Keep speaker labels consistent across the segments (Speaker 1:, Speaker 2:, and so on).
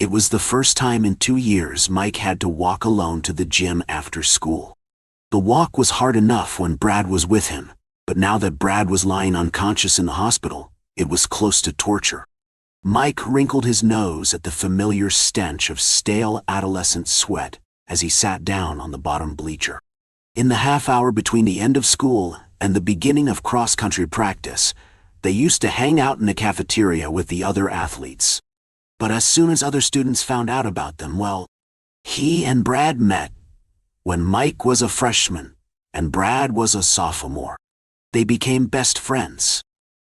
Speaker 1: It was the first time in 2 years Mike had to walk alone to the gym after school. The walk was hard enough when Brad was with him, but now that Brad was lying unconscious in the hospital, it was close to torture. Mike wrinkled his nose at the familiar stench of stale adolescent sweat as he sat down on the bottom bleacher. In the half hour between the end of school and the beginning of cross-country practice, they used to hang out in the cafeteria with the other athletes. But as soon as other students found out about them, well, he and Brad met when Mike was a freshman and Brad was a sophomore. They became best friends.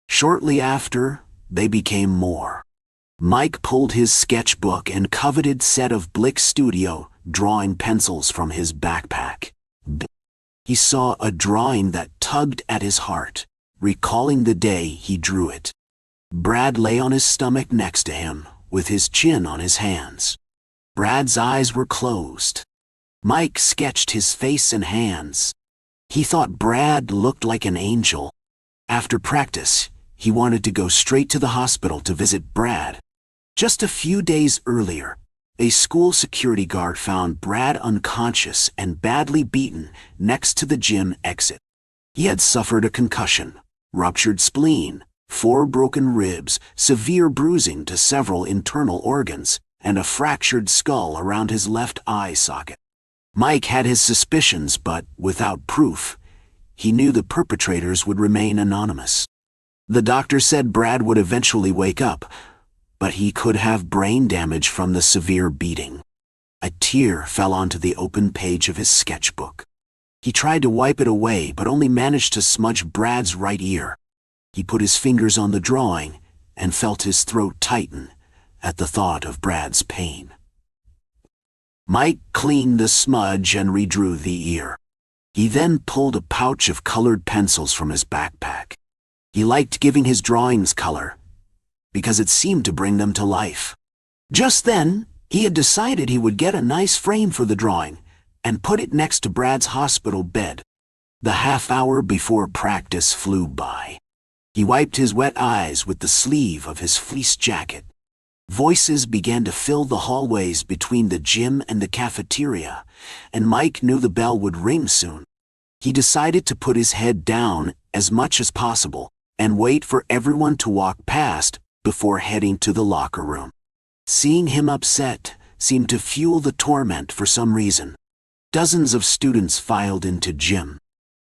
Speaker 1: Shortly after, they became more. Mike pulled his sketchbook and coveted set of Blick Studio drawing pencils from his backpack. He saw a drawing that tugged at his heart, recalling the day he drew it. Brad lay on his stomach next to him, with his chin on his hands. Brad's eyes were closed. Mike sketched his face and hands. He thought Brad looked like an angel. After practice, he wanted to go straight to the hospital to visit Brad. Just a few days earlier, a school security guard found Brad unconscious and badly beaten next to the gym exit. He had suffered a concussion, ruptured spleen, 4 broken ribs, severe bruising to several internal organs, and a fractured skull around his left eye socket. Mike had his suspicions, but without proof, he knew the perpetrators would remain anonymous. The doctor said Brad would eventually wake up, but he could have brain damage from the severe beating. A tear fell onto the open page of his sketchbook. He tried to wipe it away, but only managed to smudge Brad's right ear. He put his fingers on the drawing and felt his throat tighten at the thought of Brad's pain. Mike cleaned the smudge and redrew the ear. He then pulled a pouch of colored pencils from his backpack. He liked giving his drawings color because it seemed to bring them to life. Just then, he had decided he would get a nice frame for the drawing and put it next to Brad's hospital bed. The half hour before practice flew by. He wiped his wet eyes with the sleeve of his fleece jacket. Voices began to fill the hallways between the gym and the cafeteria, and Mike knew the bell would ring soon. He decided to put his head down as much as possible and wait for everyone to walk past before heading to the locker room. Seeing him upset seemed to fuel the torment for some reason. Dozens of students filed into gym.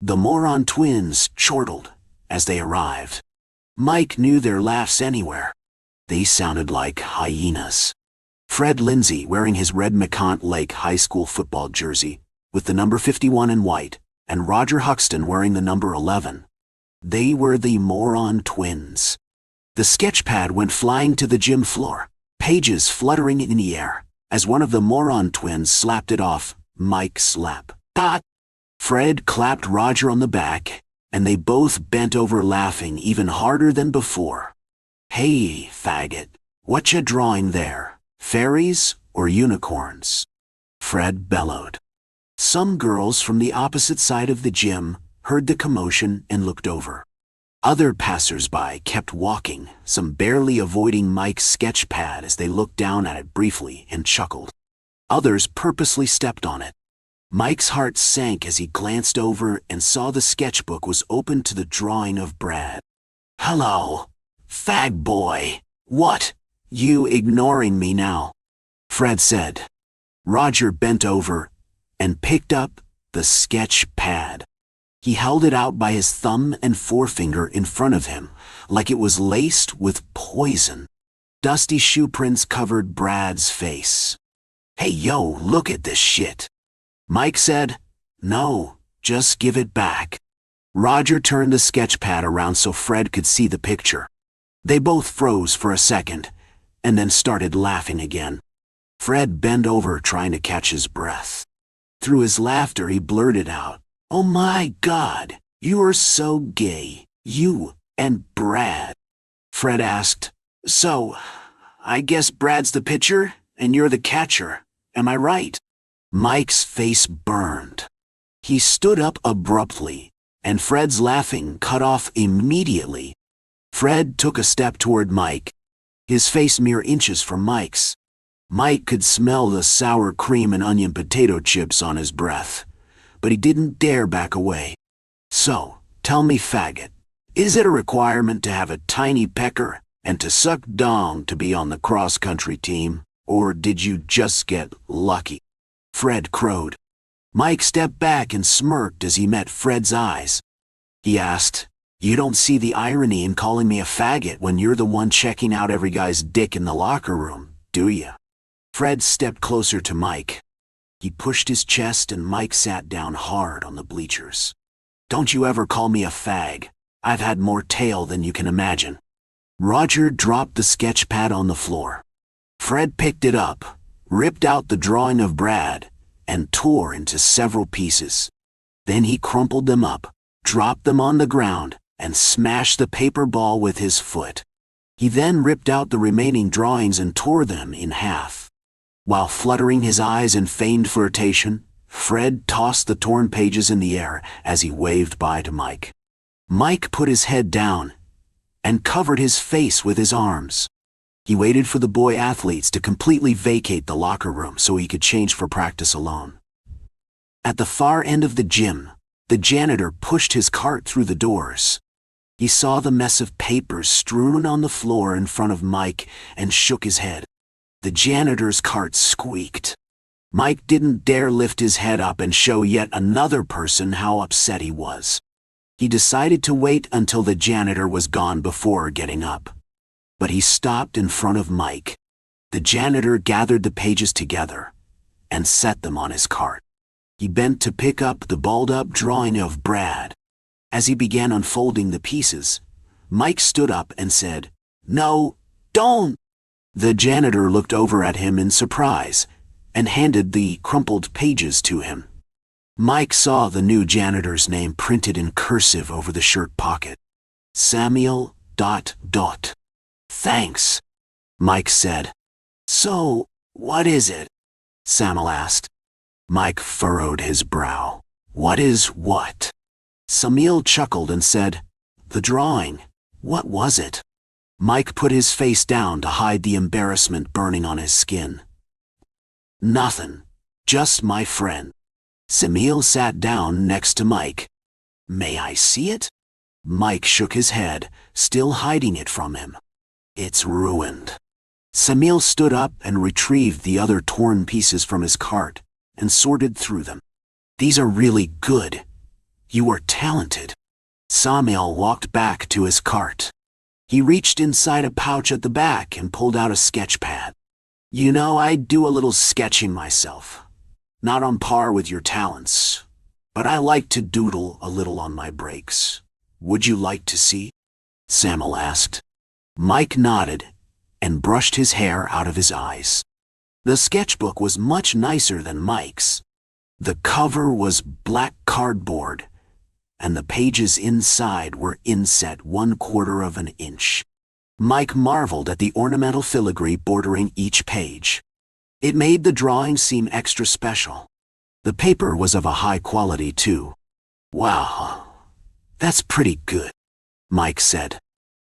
Speaker 1: The moron twins chortled as they arrived. Mike knew their laughs anywhere. They sounded like hyenas. Fred Lindsay, wearing his red McCant Lake High School football jersey with the number 51 in white, and Roger Huxton wearing the number 11. They were the moron twins. The sketchpad went flying to the gym floor, pages fluttering in the air, as one of the moron twins slapped it off Mike's lap. "Dot!" Fred clapped Roger on the back, and they both bent over laughing even harder than before. "Hey, faggot, what ya drawing there? Fairies or unicorns?" Fred bellowed. Some girls from the opposite side of the gym heard the commotion and looked over. Other passers-by kept walking, some barely avoiding Mike's sketch pad as they looked down at it briefly and chuckled. Others purposely stepped on it. Mike's heart sank as he glanced over and saw the sketchbook was open to the drawing of Brad. "Hello, fag boy. What, you ignoring me now?" Fred said. Roger bent over and picked up the sketch pad. He held it out by his thumb and forefinger in front of him, like it was laced with poison. Dusty shoe prints covered Brad's face. "Hey yo, look at this shit." Mike said, "No, just give it back." Roger turned the sketch pad around so Fred could see the picture. They both froze for a second, and then started laughing again. Fred bent over trying to catch his breath. Through his laughter he blurted out, "Oh my God, you are so gay, you and Brad." Fred asked, "So, I guess Brad's the pitcher and you're the catcher, am I right?" Mike's face burned. He stood up abruptly, and Fred's laughing cut off immediately. Fred took a step toward Mike, his face mere inches from Mike's. Mike could smell the sour cream and onion potato chips on his breath, but he didn't dare back away. "So, tell me, faggot, is it a requirement to have a tiny pecker and to suck dong to be on the cross-country team, or did you just get lucky?" Fred crowed. Mike stepped back and smirked as he met Fred's eyes. He asked, "You don't see the irony in calling me a faggot when you're the one checking out every guy's dick in the locker room, do you?" Fred stepped closer to Mike. He pushed his chest and Mike sat down hard on the bleachers. "Don't you ever call me a fag. I've had more tail than you can imagine." Roger dropped the sketch pad on the floor. Fred picked it up, ripped out the drawing of Brad, and tore into several pieces. Then he crumpled them up, dropped them on the ground, and smashed the paper ball with his foot. He then ripped out the remaining drawings and tore them in half. While fluttering his eyes in feigned flirtation, Fred tossed the torn pages in the air as he waved bye to Mike. Mike put his head down and covered his face with his arms. He waited for the boy athletes to completely vacate the locker room so he could change for practice alone. At the far end of the gym, the janitor pushed his cart through the doors. He saw the mess of papers strewn on the floor in front of Mike and shook his head. The janitor's cart squeaked. Mike didn't dare lift his head up and show yet another person how upset he was. He decided to wait until the janitor was gone before getting up. But he stopped in front of Mike. The janitor gathered the pages together and set them on his cart. He bent to pick up the balled-up drawing of Brad. As he began unfolding the pieces, Mike stood up and said, "No, don't!" The janitor looked over at him in surprise and handed the crumpled pages to him. Mike saw the new janitor's name printed in cursive over the shirt pocket. Samuel ... "Thanks," Mike said. "So, what is it?" Samuel asked. Mike furrowed his brow. "What is what?" Samuel chuckled and said, "The drawing. What was it?" Mike put his face down to hide the embarrassment burning on his skin. "Nothing. Just my friend." Samuel sat down next to Mike. "May I see it?" Mike shook his head, still hiding it from him. "It's ruined." Samuel stood up and retrieved the other torn pieces from his cart and sorted through them. "These are really good. You are talented." Samuel walked back to his cart. He reached inside a pouch at the back and pulled out a sketch pad. "You know, I do a little sketching myself. Not on par with your talents, but I like to doodle a little on my breaks. Would you like to see?" Samuel asked. Mike nodded and brushed his hair out of his eyes. The sketchbook was much nicer than Mike's. The cover was black cardboard, and the pages inside were inset 1/4 of an inch. Mike marveled at the ornamental filigree bordering each page. It made the drawing seem extra special. The paper was of a high quality, too. "Wow, that's pretty good," Mike said.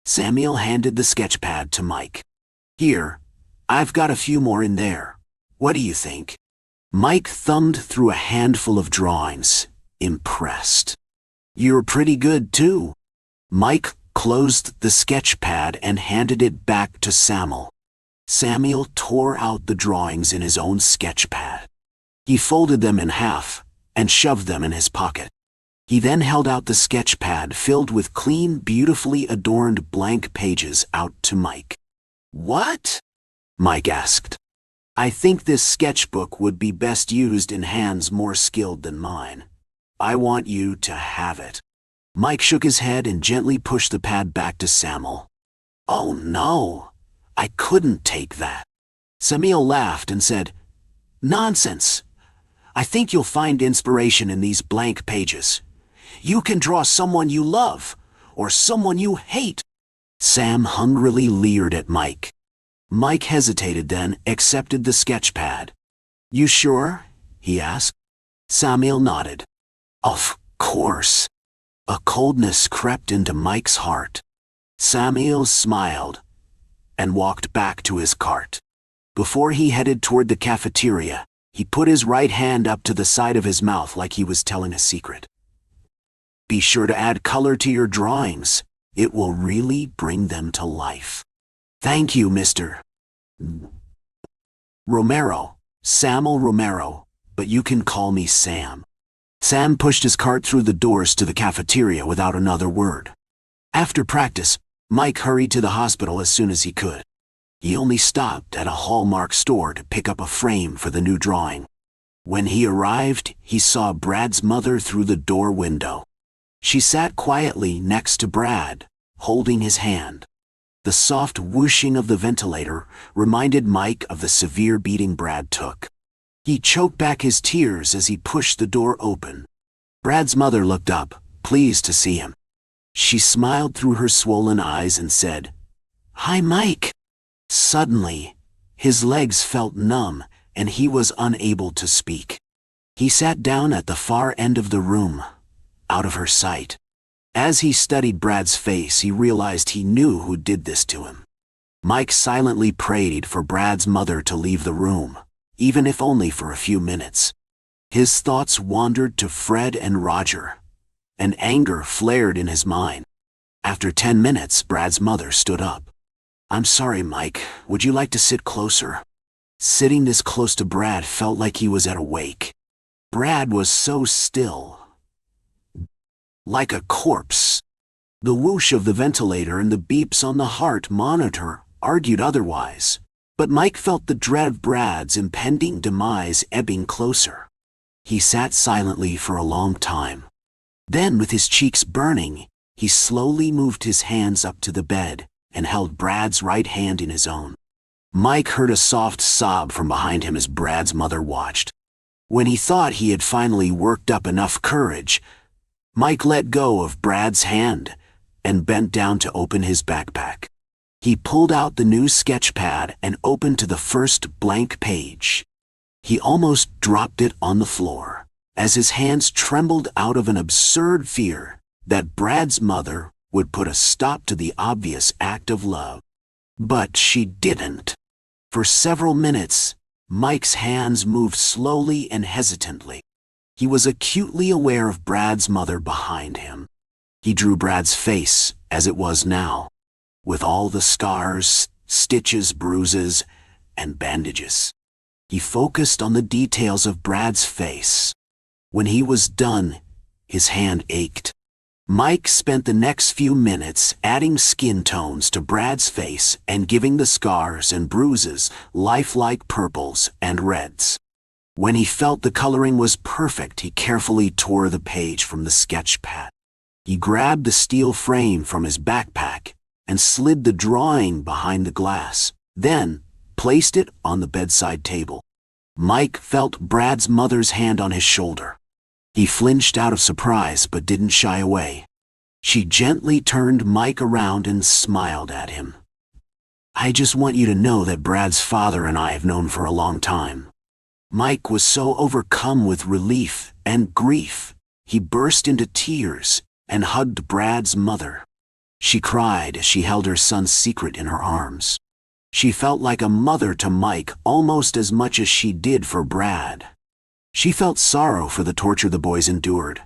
Speaker 1: Samuel handed the sketch pad to Mike. "Here, I've got a few more in there. What do you think?" Mike thumbed through a handful of drawings, impressed. "You're pretty good, too." Mike closed the sketch pad and handed it back to Samuel. Samuel tore out the drawings in his own sketch pad. He folded them in half and shoved them in his pocket. He then held out the sketch pad filled with clean, beautifully adorned blank pages out to Mike. "What?" Mike asked. "I think this sketchbook would be best used in hands more skilled than mine. I want you to have it." Mike shook his head and gently pushed the pad back to Samuel. "Oh no, I couldn't take that." Samuel laughed and said, "Nonsense. I think you'll find inspiration in these blank pages. You can draw someone you love, or someone you hate." Sam hungrily leered at Mike. Mike hesitated, then accepted the sketch pad. "You sure?" he asked. Samuel nodded. "Of course." A coldness crept into Mike's heart. Samuel smiled and walked back to his cart. Before he headed toward the cafeteria, he put his right hand up to the side of his mouth like he was telling a secret. Be sure to add color to your drawings. It will really bring them to life. Thank you, Mr. Romero, Samuel Romero, but you can call me Sam. Sam pushed his cart through the doors to the cafeteria without another word. After practice, Mike hurried to the hospital as soon as he could. He only stopped at a Hallmark store to pick up a frame for the new drawing. When he arrived, he saw Brad's mother through the door window. She sat quietly next to Brad, holding his hand. The soft whooshing of the ventilator reminded Mike of the severe beating Brad took. He choked back his tears as he pushed the door open. Brad's mother looked up, pleased to see him. She smiled through her swollen eyes and said, "Hi, Mike." Suddenly, his legs felt numb and he was unable to speak. He sat down at the far end of the room, out of her sight. As he studied Brad's face, he realized he knew who did this to him. Mike silently prayed for Brad's mother to leave the room, even if only for a few minutes. His thoughts wandered to Fred and Roger, and anger flared in his mind. After 10 minutes, Brad's mother stood up. "I'm sorry, Mike. Would you like to sit closer?" Sitting this close to Brad felt like he was at a wake. Brad was so still, like a corpse. The whoosh of the ventilator and the beeps on the heart monitor argued otherwise, but Mike felt the dread of Brad's impending demise ebbing closer. He sat silently for a long time. Then, with his cheeks burning, he slowly moved his hands up to the bed and held Brad's right hand in his own. Mike heard a soft sob from behind him as Brad's mother watched. When he thought he had finally worked up enough courage, Mike let go of Brad's hand and bent down to open his backpack. He pulled out the new sketch pad and opened to the first blank page. He almost dropped it on the floor as his hands trembled out of an absurd fear that Brad's mother would put a stop to the obvious act of love. But she didn't. For several minutes, Mike's hands moved slowly and hesitantly. He was acutely aware of Brad's mother behind him. He drew Brad's face as it was now, with all the scars, stitches, bruises, and bandages. He focused on the details of Brad's face. When he was done, his hand ached. Mike spent the next few minutes adding skin tones to Brad's face and giving the scars and bruises lifelike purples and reds. When he felt the coloring was perfect, he carefully tore the page from the sketch pad. He grabbed the steel frame from his backpack and slid the drawing behind the glass, then placed it on the bedside table. Mike felt Brad's mother's hand on his shoulder. He flinched out of surprise but didn't shy away. She gently turned Mike around and smiled at him. "I just want you to know that Brad's father and I have known for a long time." Mike was so overcome with relief and grief, he burst into tears and hugged Brad's mother. She cried as she held her son's secret in her arms. She felt like a mother to Mike almost as much as she did for Brad. She felt sorrow for the torture the boys endured,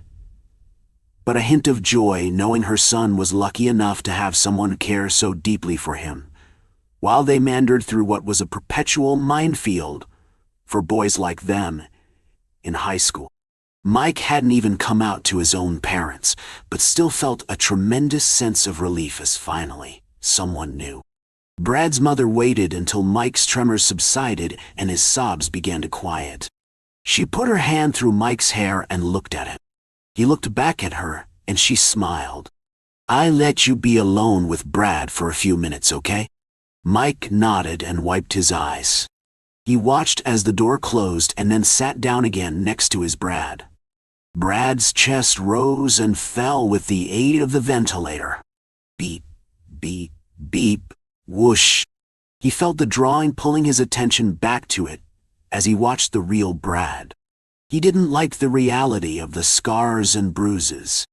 Speaker 1: but a hint of joy knowing her son was lucky enough to have someone care so deeply for him, while they meandered through what was a perpetual minefield for boys like them in high school. Mike hadn't even come out to his own parents, but still felt a tremendous sense of relief as finally someone knew. Brad's mother waited until Mike's tremors subsided and his sobs began to quiet. She put her hand through Mike's hair and looked at him. He looked back at her, and she smiled. "I let you be alone with Brad for a few minutes, okay?" Mike nodded and wiped his eyes. He watched as the door closed and then sat down again next to his Brad. Brad's chest rose and fell with the aid of the ventilator. Beep, beep, beep, whoosh. He felt the drawing pulling his attention back to it as he watched the real Brad. He didn't like the reality of the scars and bruises.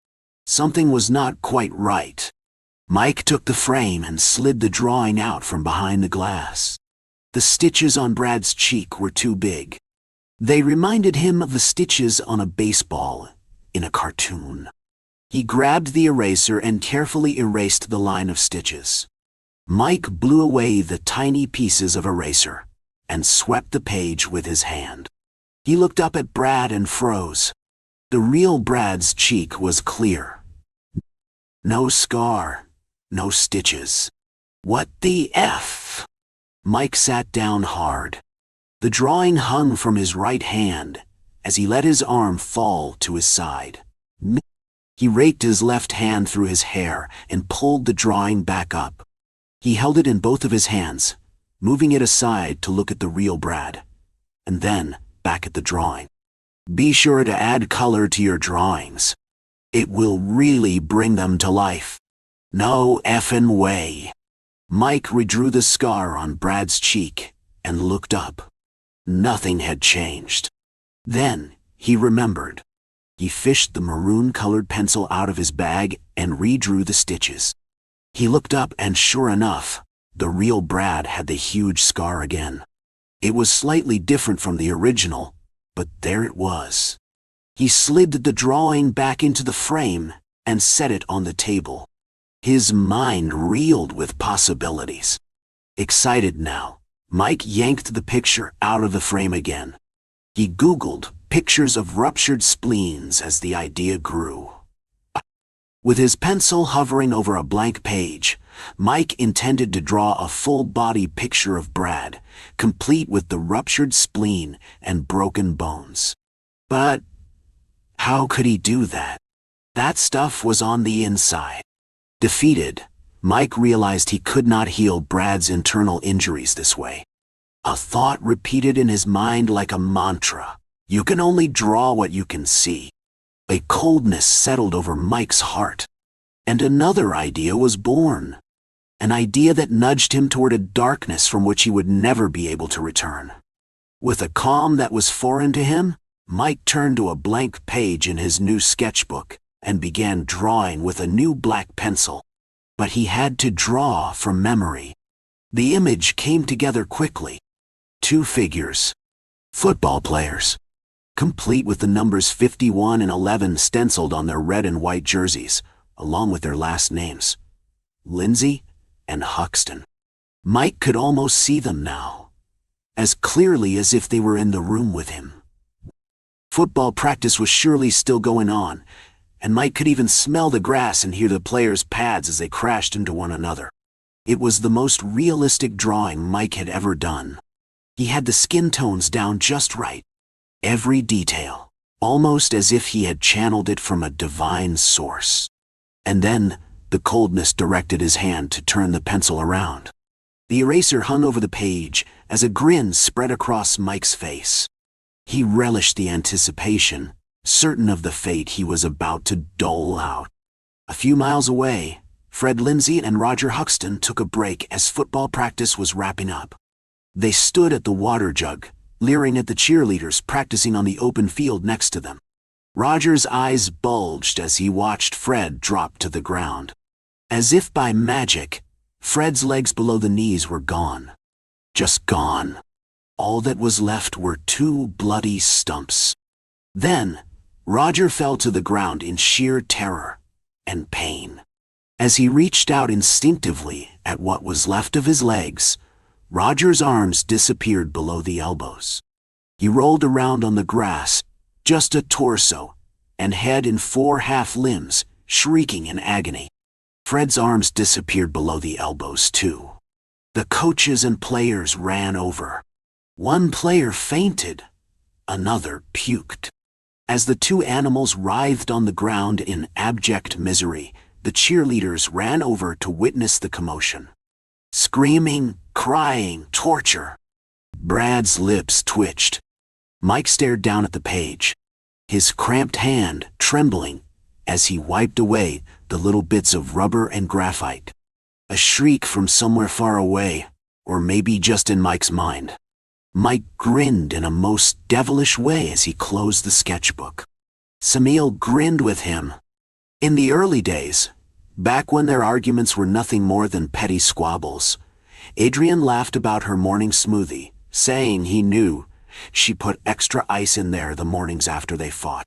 Speaker 1: Something was not quite right. Mike took the frame and slid the drawing out from behind the glass. The stitches on Brad's cheek were too big. They reminded him of the stitches on a baseball in a cartoon. He grabbed the eraser and carefully erased the line of stitches. Mike blew away the tiny pieces of eraser and swept the page with his hand. He looked up at Brad and froze. The real Brad's cheek was clear. No scar, no stitches. What the F? Mike sat down hard. The drawing hung from his right hand as he let his arm fall to his side. He raked his left hand through his hair and pulled the drawing back up. He held it in both of his hands, moving it aside to look at the real Brad, and then back at the drawing. Be sure to add color to your drawings. It will really bring them to life. No effin' way. Mike redrew the scar on Brad's cheek and looked up. Nothing had changed. Then he remembered. He fished the maroon-colored pencil out of his bag and redrew the stitches. He looked up and sure enough, the real Brad had the huge scar again. It was slightly different from the original, but there it was. He slid the drawing back into the frame and set it on the table. His mind reeled with possibilities. Excited now, Mike yanked the picture out of the frame again. He Googled pictures of ruptured spleens as the idea grew. With his pencil hovering over a blank page, Mike intended to draw a full-body picture of Brad, complete with the ruptured spleen and broken bones. But how could he do that? That stuff was on the inside. Defeated, Mike realized he could not heal Brad's internal injuries this way. A thought repeated in his mind like a mantra. You can only draw what you can see. A coldness settled over Mike's heart. And another idea was born. An idea that nudged him toward a darkness from which he would never be able to return. With a calm that was foreign to him, Mike turned to a blank page in his new sketchbook and began drawing with a new black pencil. But he had to draw from memory. The image came together quickly. 2 figures. Football players. Complete with the numbers 51 and 11 stenciled on their red and white jerseys, along with their last names. Lindsay and Huxton. Mike could almost see them now, as clearly as if they were in the room with him. Football practice was surely still going on, and Mike could even smell the grass and hear the players' pads as they crashed into one another. It was the most realistic drawing Mike had ever done. He had the skin tones down just right. Every detail, almost as if he had channeled it from a divine source. And then, the coldness directed his hand to turn the pencil around. The eraser hung over the page as a grin spread across Mike's face. He relished the anticipation, certain of the fate he was about to dole out. A few miles away, Fred Lindsay and Roger Huxton took a break as football practice was wrapping up. They stood at the water jug, leering at the cheerleaders practicing on the open field next to them. Roger's eyes bulged as he watched Fred drop to the ground. As if by magic, Fred's legs below the knees were gone. Just gone. All that was left were 2 bloody stumps. Then, Roger fell to the ground in sheer terror and pain. As he reached out instinctively at what was left of his legs, Roger's arms disappeared below the elbows. He rolled around on the grass, just a torso, and head in 4 half limbs, shrieking in agony. Fred's arms disappeared below the elbows too. The coaches and players ran over. One player fainted, another puked. As the 2 animals writhed on the ground in abject misery, the cheerleaders ran over to witness the commotion. Screaming, crying, torture. Brad's lips twitched. Mike stared down at the page, his cramped hand trembling as he wiped away the little bits of rubber and graphite. A shriek from somewhere far away, or maybe just in Mike's mind. Mike grinned in a most devilish way as he closed the sketchbook. Samil grinned with him. In the early days, back when their arguments were nothing more than petty squabbles, Adrian laughed about her morning smoothie, saying he knew she put extra ice in there the mornings after they fought.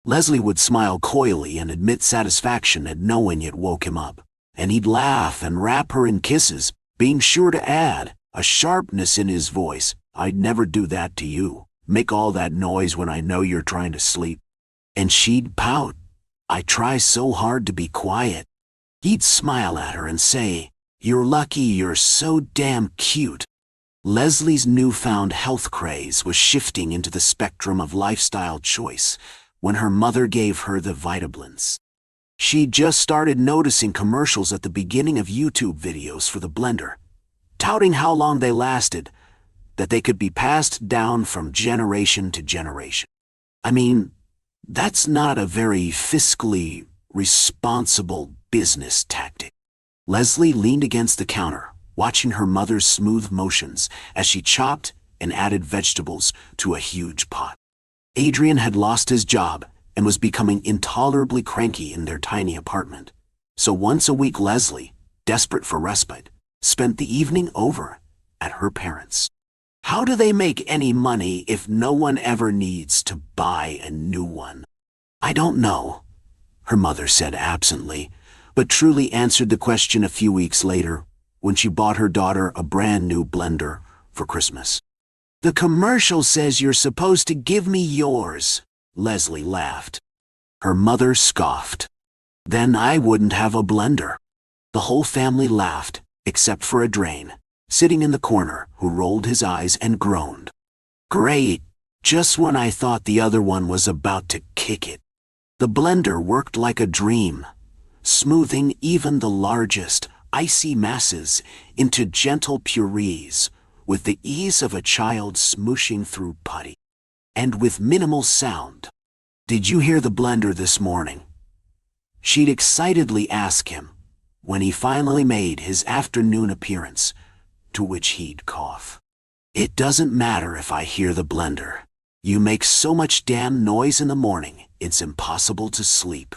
Speaker 1: Leslie would smile coyly and admit satisfaction at knowing it woke him up, and he'd laugh and wrap her in kisses, being sure to add, a sharpness in his voice, "I'd never do that to you. Make all that noise when I know you're trying to sleep." And she'd pout, "I try so hard to be quiet." He'd smile at her and say, "You're lucky you're so damn cute." Leslie's newfound health craze was shifting into the spectrum of lifestyle choice when her mother gave her the vitamins. She'd just started noticing commercials at the beginning of YouTube videos for the blender, touting how long they lasted, that they could be passed down from generation to generation. I mean, that's not a very fiscally responsible business tactic. Leslie leaned against the counter, watching her mother's smooth motions as she chopped and added vegetables to a huge pot. Adrian had lost his job and was becoming intolerably cranky in their tiny apartment. So once a week Leslie, desperate for respite, spent the evening over at her parents'. How do they make any money if no one ever needs to buy a new one? I don't know, her mother said absently, but truly answered the question a few weeks later when she bought her daughter a brand new blender for Christmas. "The commercial says you're supposed to give me yours," Leslie laughed. Her mother scoffed. "Then I wouldn't have a blender." The whole family laughed, except for a drain, sitting in the corner, who rolled his eyes and groaned. "Great, just when I thought the other one was about to kick it." The blender worked like a dream, smoothing even the largest, icy masses into gentle purees, with the ease of a child smooshing through putty. And with minimal sound. "Did you hear the blender this morning?" She'd excitedly ask him, when he finally made his afternoon appearance, to which he'd cough. "It doesn't matter if I hear the blender. You make so much damn noise in the morning, it's impossible to sleep."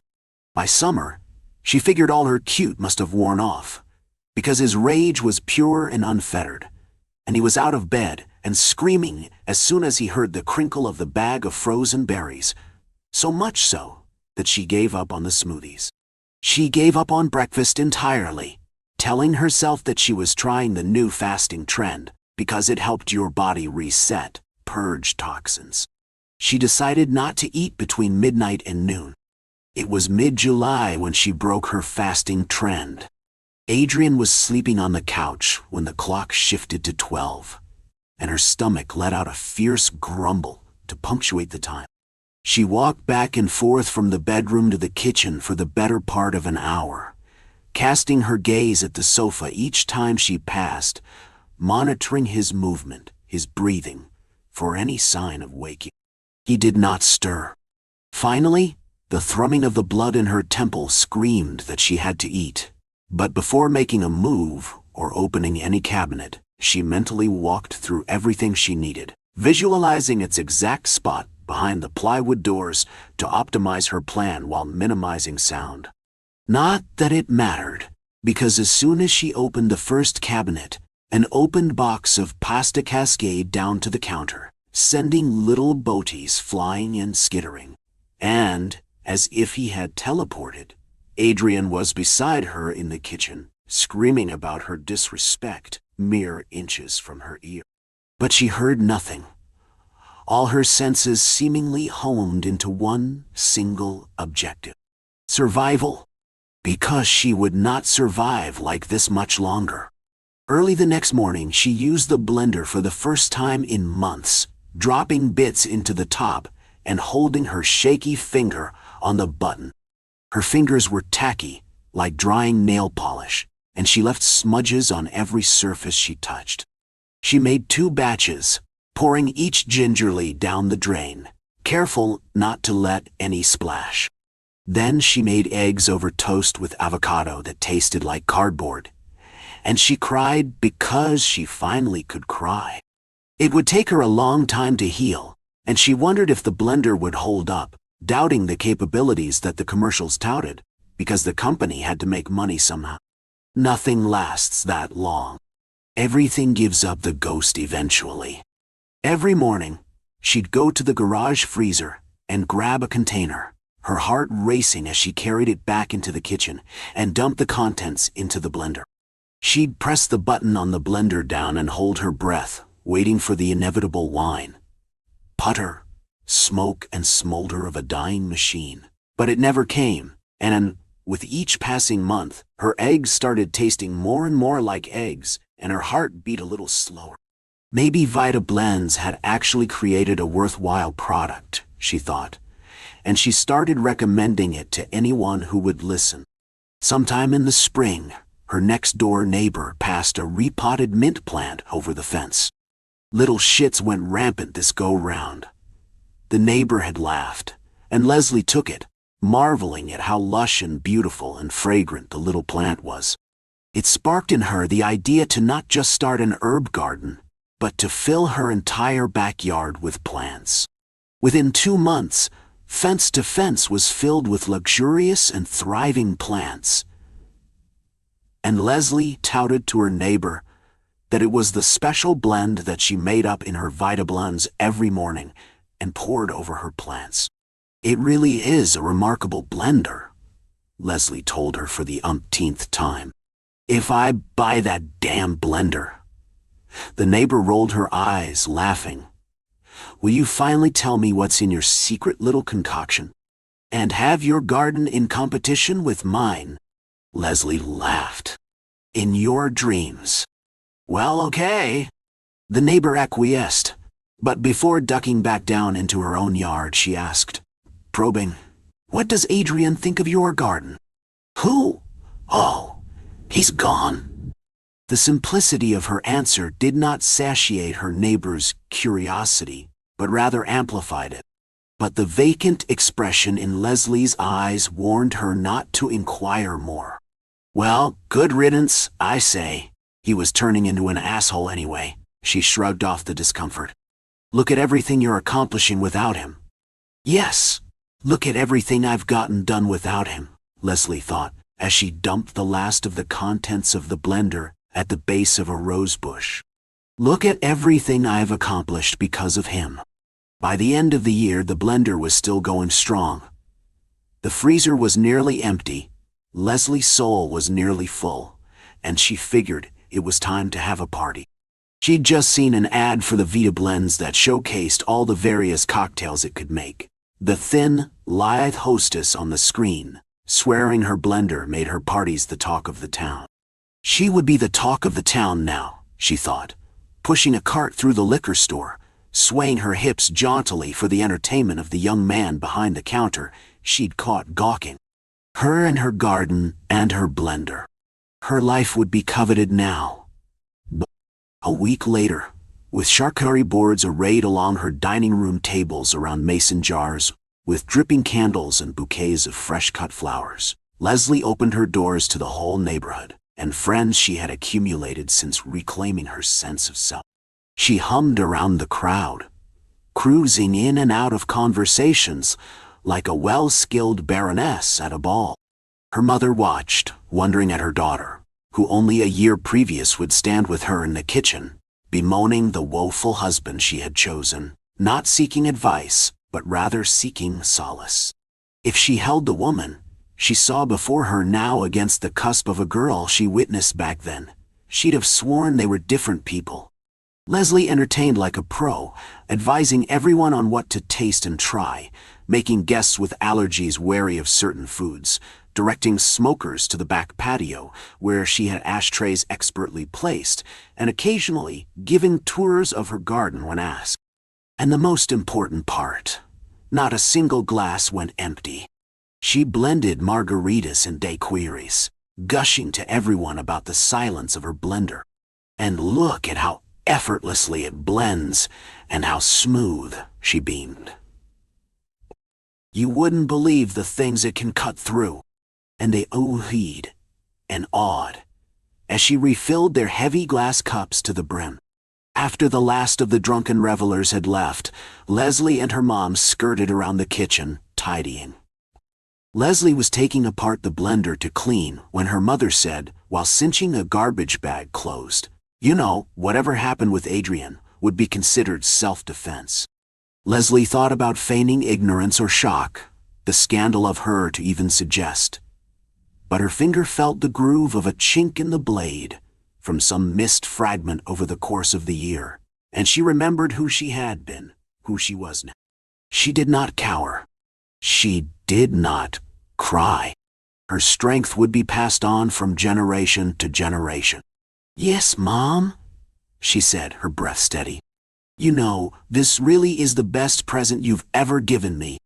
Speaker 1: By summer, she figured all her cute must have worn off, because his rage was pure and unfettered, and he was out of bed and screaming as soon as he heard the crinkle of the bag of frozen berries, so much so that she gave up on the smoothies. She gave up on breakfast entirely, telling herself that she was trying the new fasting trend because it helped your body reset, purge toxins. She decided not to eat between midnight and noon. It was mid-July when she broke her fasting trend. Adrian was sleeping on the couch when the clock shifted to 12, and her stomach let out a fierce grumble to punctuate the time. She walked back and forth from the bedroom to the kitchen for the better part of an hour, casting her gaze at the sofa each time she passed, monitoring his movement, his breathing, for any sign of waking. He did not stir. Finally, the thrumming of the blood in her temple screamed that she had to eat. But before making a move or opening any cabinet, she mentally walked through everything she needed, visualizing its exact spot behind the plywood doors to optimize her plan while minimizing sound. Not that it mattered, because as soon as she opened the first cabinet, an opened box of pasta cascaded down to the counter, sending little boaties flying and skittering. And, as if he had teleported, Adrian was beside her in the kitchen, screaming about her disrespect, mere inches from her ear. But she heard nothing. All her senses seemingly honed into one single objective: survival. Because she would not survive like this much longer. Early the next morning, she used the blender for the first time in months, dropping bits into the top and holding her shaky finger on the button. Her fingers were tacky, like drying nail polish, and she left smudges on every surface she touched. She made 2 batches, pouring each gingerly down the drain, careful not to let any splash. Then she made eggs over toast with avocado that tasted like cardboard, and she cried because she finally could cry. It would take her a long time to heal, and she wondered if the blender would hold up, doubting the capabilities that the commercials touted, because the company had to make money somehow. Nothing lasts that long. Everything gives up the ghost eventually. Every morning, she'd go to the garage freezer and grab a container, her heart racing as she carried it back into the kitchen and dumped the contents into the blender. She'd press the button on the blender down and hold her breath, waiting for the inevitable whine. Putter, smoke and smolder of a dying machine. But it never came, and with each passing month, her eggs started tasting more and more like eggs, and her heart beat a little slower. Maybe Vita Blends had actually created a worthwhile product, she thought, and she started recommending it to anyone who would listen. Sometime in the spring, her next-door neighbor passed a repotted mint plant over the fence. Little shits went rampant this go-round. The neighbor had laughed, and Leslie took it, marveling at how lush and beautiful and fragrant the little plant was. It sparked in her the idea to not just start an herb garden, but to fill her entire backyard with plants. Within 2 months, fence to fence was filled with luxurious and thriving plants. And Leslie touted to her neighbor that it was the special blend that she made up in her Vita Blends every morning and poured over her plants. "It really is a remarkable blender," Leslie told her for the umpteenth time. "If I buy that damn blender." The neighbor rolled her eyes, laughing. "Will you finally tell me what's in your secret little concoction? And have your garden in competition with mine?" Leslie laughed. "In your dreams." "Well, okay." The neighbor acquiesced, but before ducking back down into her own yard, she asked, probing, "What does Adrian think of your garden?" "Who? Oh, he's gone." The simplicity of her answer did not satiate her neighbor's curiosity, but rather amplified it. But the vacant expression in Leslie's eyes warned her not to inquire more. "Well, good riddance, I say. He was turning into an asshole anyway." She shrugged off the discomfort. "Look at everything you're accomplishing without him." "Yes, look at everything I've gotten done without him," Leslie thought, as she dumped the last of the contents of the blender at the base of a rose bush. "Look at everything I've accomplished because of him." By the end of the year, the blender was still going strong. The freezer was nearly empty, Leslie's soul was nearly full, and she figured it was time to have a party. She'd just seen an ad for the Vita Blends that showcased all the various cocktails it could make. The thin, lithe hostess on the screen, swearing her blender made her parties the talk of the town. She would be the talk of the town now, she thought, pushing a cart through the liquor store, swaying her hips jauntily for the entertainment of the young man behind the counter she'd caught gawking. Her and her garden and her blender. Her life would be coveted now. But a week later, with charcuterie boards arrayed along her dining room tables around mason jars, with dripping candles and bouquets of fresh-cut flowers, Leslie opened her doors to the whole neighborhood and friends she had accumulated since reclaiming her sense of self. She hummed around the crowd, cruising in and out of conversations like a well-skilled baroness at a ball. Her mother watched, wondering at her daughter, who only a year previous would stand with her in the kitchen, bemoaning the woeful husband she had chosen, not seeking advice, but rather seeking solace. If she held the woman she saw before her now against the cusp of a girl she witnessed back then, she'd have sworn they were different people. Leslie entertained like a pro, advising everyone on what to taste and try, making guests with allergies wary of certain foods, directing smokers to the back patio, where she had ashtrays expertly placed, and occasionally giving tours of her garden when asked. And the most important part, not a single glass went empty. She blended margaritas and daiquiris, gushing to everyone about the silence of her blender. "And look at how effortlessly it blends, and how smooth," she beamed. "You wouldn't believe the things it can cut through." And they oohed and awed as she refilled their heavy glass cups to the brim. After the last of the drunken revelers had left, Leslie and her mom skirted around the kitchen, tidying. Leslie was taking apart the blender to clean when her mother said, while cinching a garbage bag closed, You know, whatever happened with Adrian would be considered self-defense. Leslie thought about feigning ignorance or shock, the scandal of her to even suggest. But her finger felt the groove of a chink in the blade from some missed fragment over the course of the year, and she remembered who she had been, who she was now. She did not cower. She did not cry. Her strength would be passed on from generation to generation. "Yes, Mom," she said, her breath steady. "You know, this really is the best present you've ever given me."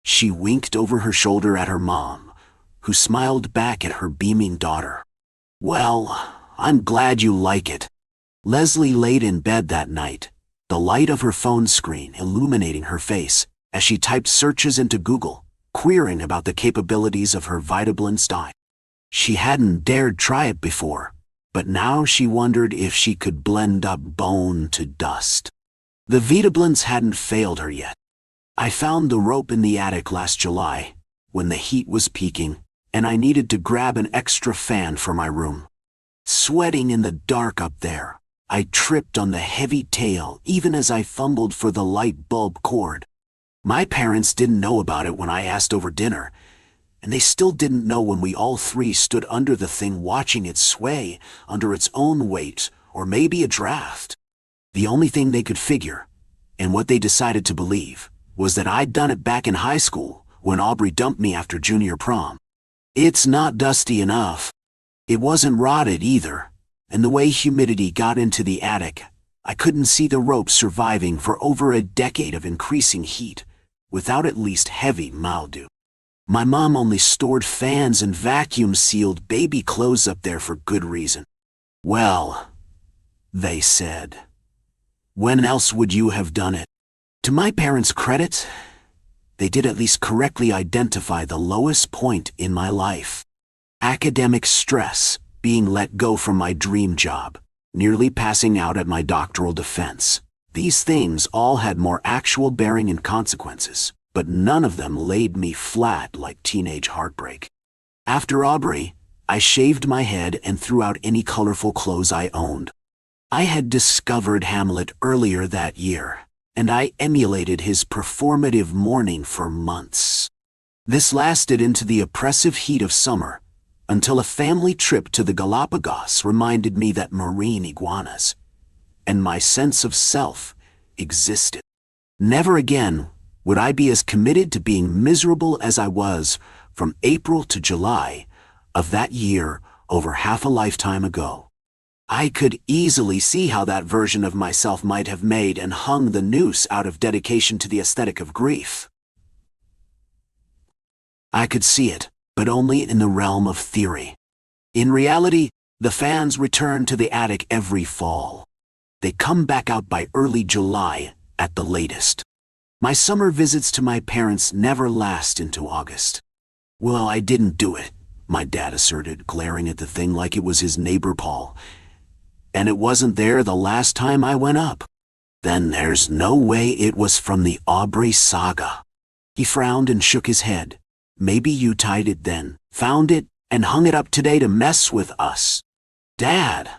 Speaker 1: She winked over her shoulder at her mom, who smiled back at her beaming daughter. "Well, I'm glad you like it." Leslie laid in bed that night, the light of her phone screen illuminating her face as she typed searches into Google, querying about the capabilities of her Vitablend dye. She hadn't dared try it before, but now she wondered if she could blend up bone to dust. The Vitablends hadn't failed her yet. I found the rope in the attic last July, when the heat was peaking, and I needed to grab an extra fan for my room. Sweating in the dark up there, I tripped on the heavy tail even as I fumbled for the light bulb cord. My parents didn't know about it when I asked over dinner, and they still didn't know when we all three stood under the thing watching it sway under its own weight or maybe a draft. The only thing they could figure, and what they decided to believe, was that I'd done it back in high school when Aubrey dumped me after junior prom. It's not dusty enough. It wasn't rotted either, and the way humidity got into the attic, I couldn't see the rope surviving for over a decade of increasing heat, without at least heavy mildew. My mom only stored fans and vacuum-sealed baby clothes up there for good reason. "Well," they said, "when else would you have done it?" To my parents' credit, they did at least correctly identify the lowest point in my life. Academic stress, being let go from my dream job, nearly passing out at my doctoral defense. These things all had more actual bearing and consequences, but none of them laid me flat like teenage heartbreak. After Aubrey, I shaved my head and threw out any colorful clothes I owned. I had discovered Hamlet earlier that year, and I emulated his performative mourning for months. This lasted into the oppressive heat of summer, until a family trip to the Galapagos reminded me that marine iguanas and my sense of self existed. Never again would I be as committed to being miserable as I was from April to July of that year over half a lifetime ago. I could easily see how that version of myself might have made and hung the noose out of dedication to the aesthetic of grief. I could see it, but only in the realm of theory. In reality, the fans return to the attic every fall. They come back out by early July at the latest. My summer visits to my parents never last into August. "Well, I didn't do it," my dad asserted, glaring at the thing like it was his neighbor Paul. "And it wasn't there the last time I went up." "Then there's no way it was from the Aubrey saga." He frowned and shook his head. "Maybe you tied it then, found it, and hung it up today to mess with us." "Dad,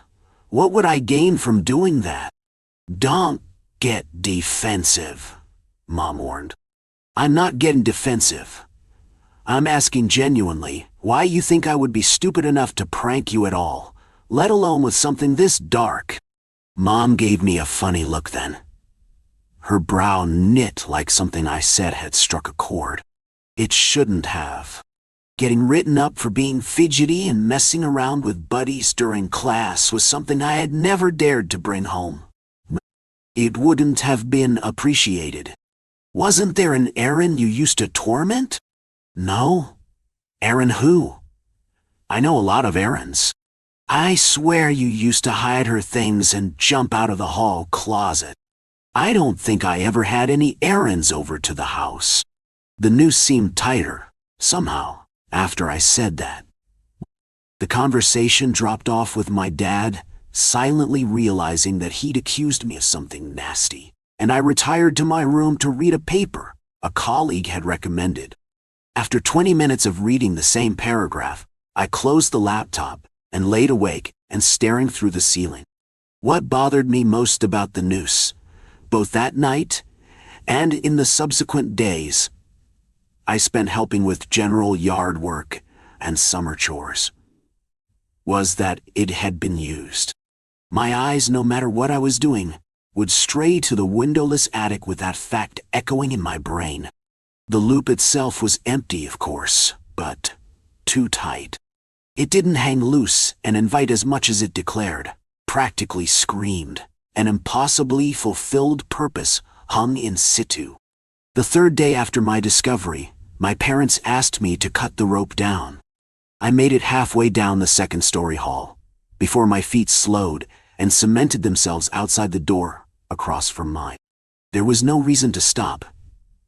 Speaker 1: what would I gain from doing that?" "Don't get defensive," Mom warned. "I'm not getting defensive. I'm asking genuinely why you think I would be stupid enough to prank you at all, let alone with something this dark." Mom gave me a funny look then. Her brow knit like something I said had struck a chord. It shouldn't have. Getting written up for being fidgety and messing around with buddies during class was something I had never dared to bring home. It wouldn't have been appreciated. "Wasn't there an Aaron you used to torment?" "No." "Aaron who?" "I know a lot of Aarons." "I swear you used to hide her things and jump out of the hall closet." "I don't think I ever had any Aarons over to the house." The noose seemed tighter, somehow, after I said that. The conversation dropped off with my dad, silently realizing that he'd accused me of something nasty, and I retired to my room to read a paper a colleague had recommended. After 20 minutes of reading the same paragraph, I closed the laptop and laid awake and staring through the ceiling. What bothered me most about the noose, both that night and in the subsequent days I spent helping with general yard work and summer chores, was that it had been used. My eyes, no matter what I was doing, would stray to the windowless attic with that fact echoing in my brain. The loop itself was empty, of course, but too tight. It didn't hang loose and invite as much as it declared, practically screamed. An impossibly fulfilled purpose hung in situ. The third day after my discovery, my parents asked me to cut the rope down. I made it halfway down the second-story hall, before my feet slowed and cemented themselves outside the door across from mine. There was no reason to stop.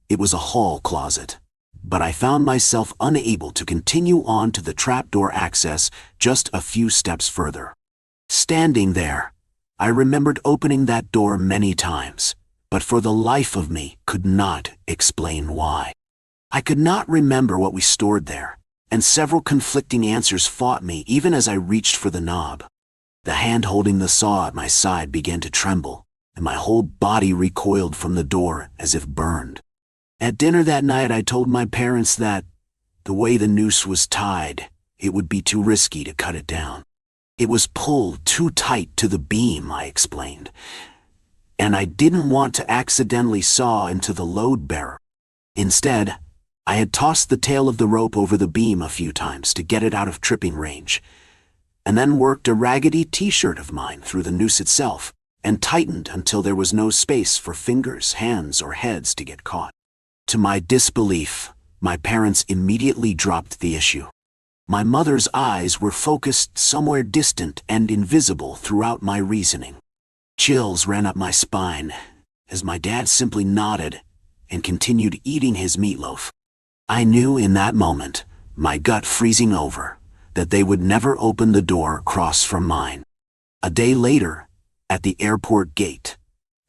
Speaker 1: It was a hall closet, but I found myself unable to continue on to the trapdoor access just a few steps further. Standing there, I remembered opening that door many times, but for the life of me could not explain why. I could not remember what we stored there, and several conflicting answers fought me even as I reached for the knob. The hand holding the saw at my side began to tremble, and my whole body recoiled from the door as if burned. At dinner that night, I told my parents that, the way the noose was tied, it would be too risky to cut it down. It was pulled too tight to the beam, I explained, and I didn't want to accidentally saw into the load bearer. Instead, I had tossed the tail of the rope over the beam a few times to get it out of tripping range, and then worked a raggedy t-shirt of mine through the noose itself and tightened until there was no space for fingers, hands, or heads to get caught. To my disbelief, my parents immediately dropped the issue. My mother's eyes were focused somewhere distant and invisible throughout my reasoning. Chills ran up my spine as my dad simply nodded and continued eating his meatloaf. I knew in that moment, my gut freezing over, that they would never open the door across from mine. A day later, at the airport gate,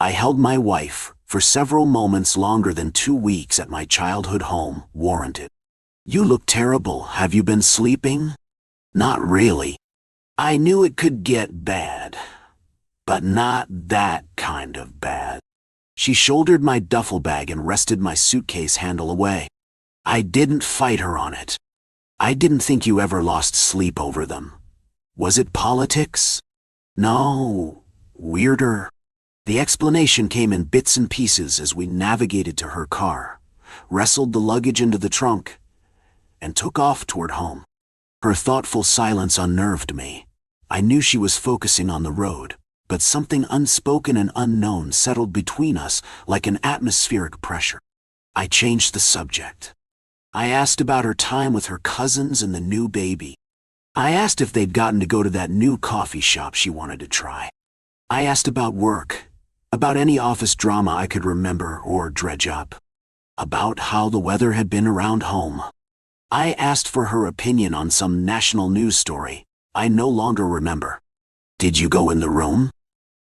Speaker 1: I held my wife for several moments longer than 2 weeks at my childhood home warranted. "You look terrible. Have you been sleeping?" "Not really. I knew it could get bad, but not that kind of bad." She shouldered my duffel bag and rested my suitcase handle away. I didn't fight her on it. "I didn't think you ever lost sleep over them. Was it politics?" "No, weirder." The explanation came in bits and pieces as we navigated to her car, wrestled the luggage into the trunk, and took off toward home. Her thoughtful silence unnerved me. I knew she was focusing on the road, but something unspoken and unknown settled between us like an atmospheric pressure. I changed the subject. I asked about her time with her cousins and the new baby. I asked if they'd gotten to go to that new coffee shop she wanted to try. I asked about work, about any office drama I could remember or dredge up, about how the weather had been around home. I asked for her opinion on some national news story I no longer remember. "Did you go in the room?"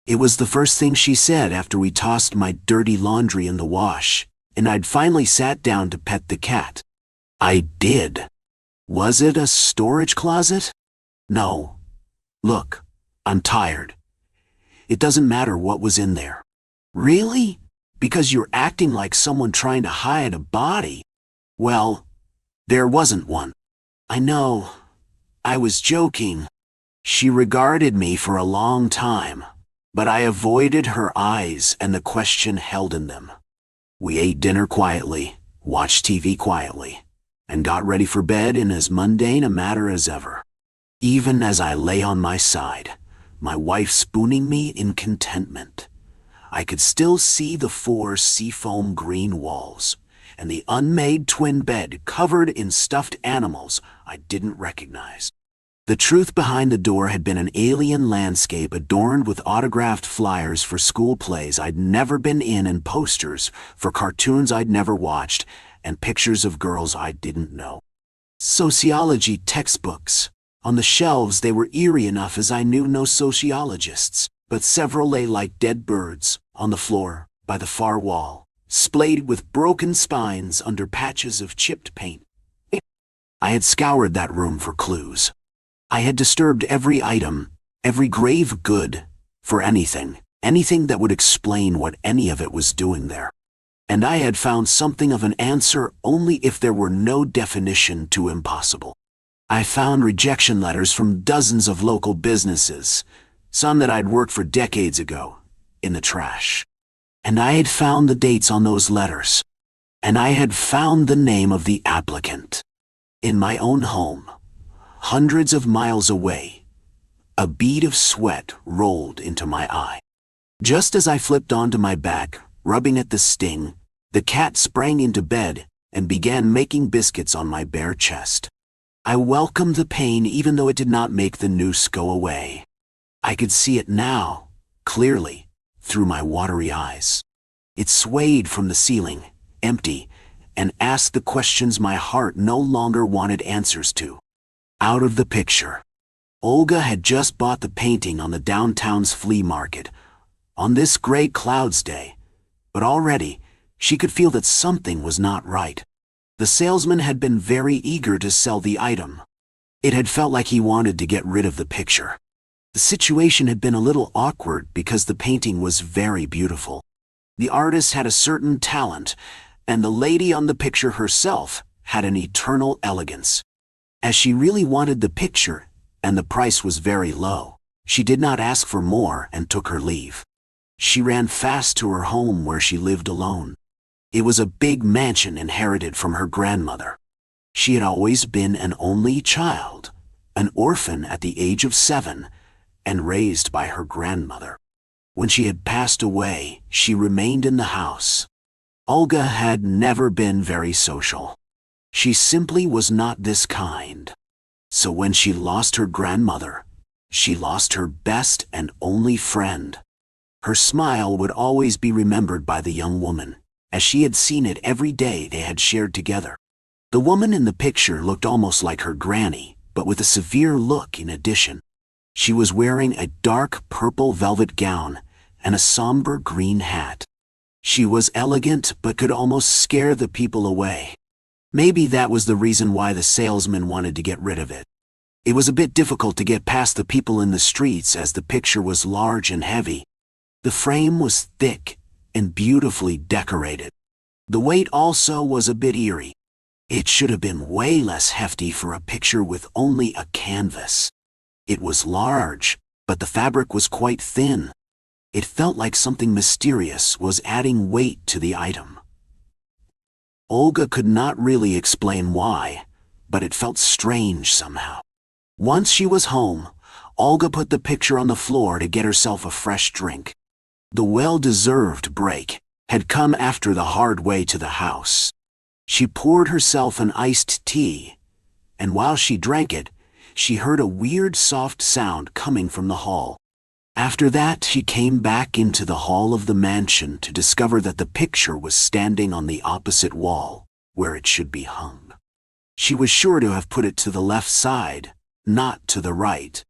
Speaker 1: It was the first thing she said after we tossed my dirty laundry in the wash, and I'd finally sat down to pet the cat. "I did." "Was it a storage closet?" "No. Look, I'm tired. It doesn't matter what was in there." "Really? Because you're acting like someone trying to hide a body." "Well, there wasn't one." "I know. I was joking." She regarded me for a long time, but I avoided her eyes and the question held in them. We ate dinner quietly, watched TV quietly, and got ready for bed in as mundane a manner as ever. Even as I lay on my side, my wife spooning me in contentment, I could still see the 4 seafoam green walls and the unmade twin bed covered in stuffed animals I didn't recognize. The truth behind the door had been an alien landscape adorned with autographed flyers for school plays I'd never been in and posters for cartoons I'd never watched and pictures of girls I didn't know. Sociology textbooks. On the shelves they were eerie enough as I knew no sociologists, but several lay like dead birds on the floor by the far wall, splayed with broken spines under patches of chipped paint. I had scoured that room for clues. I had disturbed every item, every grave good, for anything that would explain what any of it was doing there. And I had found something of an answer only if there were no definition to impossible. I found rejection letters from dozens of local businesses, some that I'd worked for decades ago, in the trash. And I had found the dates on those letters. And I had found the name of the applicant. In my own home, hundreds of miles away, a bead of sweat rolled into my eye. Just as I flipped onto my back, rubbing at the sting, the cat sprang into bed and began making biscuits on my bare chest. I welcomed the pain even though it did not make the noose go away. I could see it now, clearly, through my watery eyes. It swayed from the ceiling, empty, and asked the questions my heart no longer wanted answers to. Out of the picture. Olga had just bought the painting on the downtown's flea market, on this gray clouds day, but already she could feel that something was not right. The salesman had been very eager to sell the item. It had felt like he wanted to get rid of the picture. The situation had been a little awkward because the painting was very beautiful. The artist had a certain talent, and the lady on the picture herself had an eternal elegance. As she really wanted the picture, and the price was very low, she did not ask for more and took her leave. She ran fast to her home where she lived alone. It was a big mansion inherited from her grandmother. She had always been an only child, an orphan at the age of 7, and raised by her grandmother. When she had passed away, she remained in the house. Olga had never been very social. She simply was not this kind. So when she lost her grandmother, she lost her best and only friend. Her smile would always be remembered by the young woman, as she had seen it every day they had shared together. The woman in the picture looked almost like her granny, but with a severe look in addition. She was wearing a dark purple velvet gown and a somber green hat. She was elegant but could almost scare the people away. Maybe that was the reason why the salesman wanted to get rid of it. It was a bit difficult to get past the people in the streets as the picture was large and heavy. The frame was thick and beautifully decorated. The weight also was a bit eerie. It should have been way less hefty for a picture with only a canvas. It was large, but the fabric was quite thin. It felt like something mysterious was adding weight to the item. Olga could not really explain why, but it felt strange somehow. Once she was home, Olga put the picture on the floor to get herself a fresh drink. The well-deserved break had come after the hard way to the house. She poured herself an iced tea, and while she drank it, she heard a weird soft sound coming from the hall. After that, she came back into the hall of the mansion to discover that the picture was standing on the opposite wall, where it should be hung. She was sure to have put it to the left side, not to the right.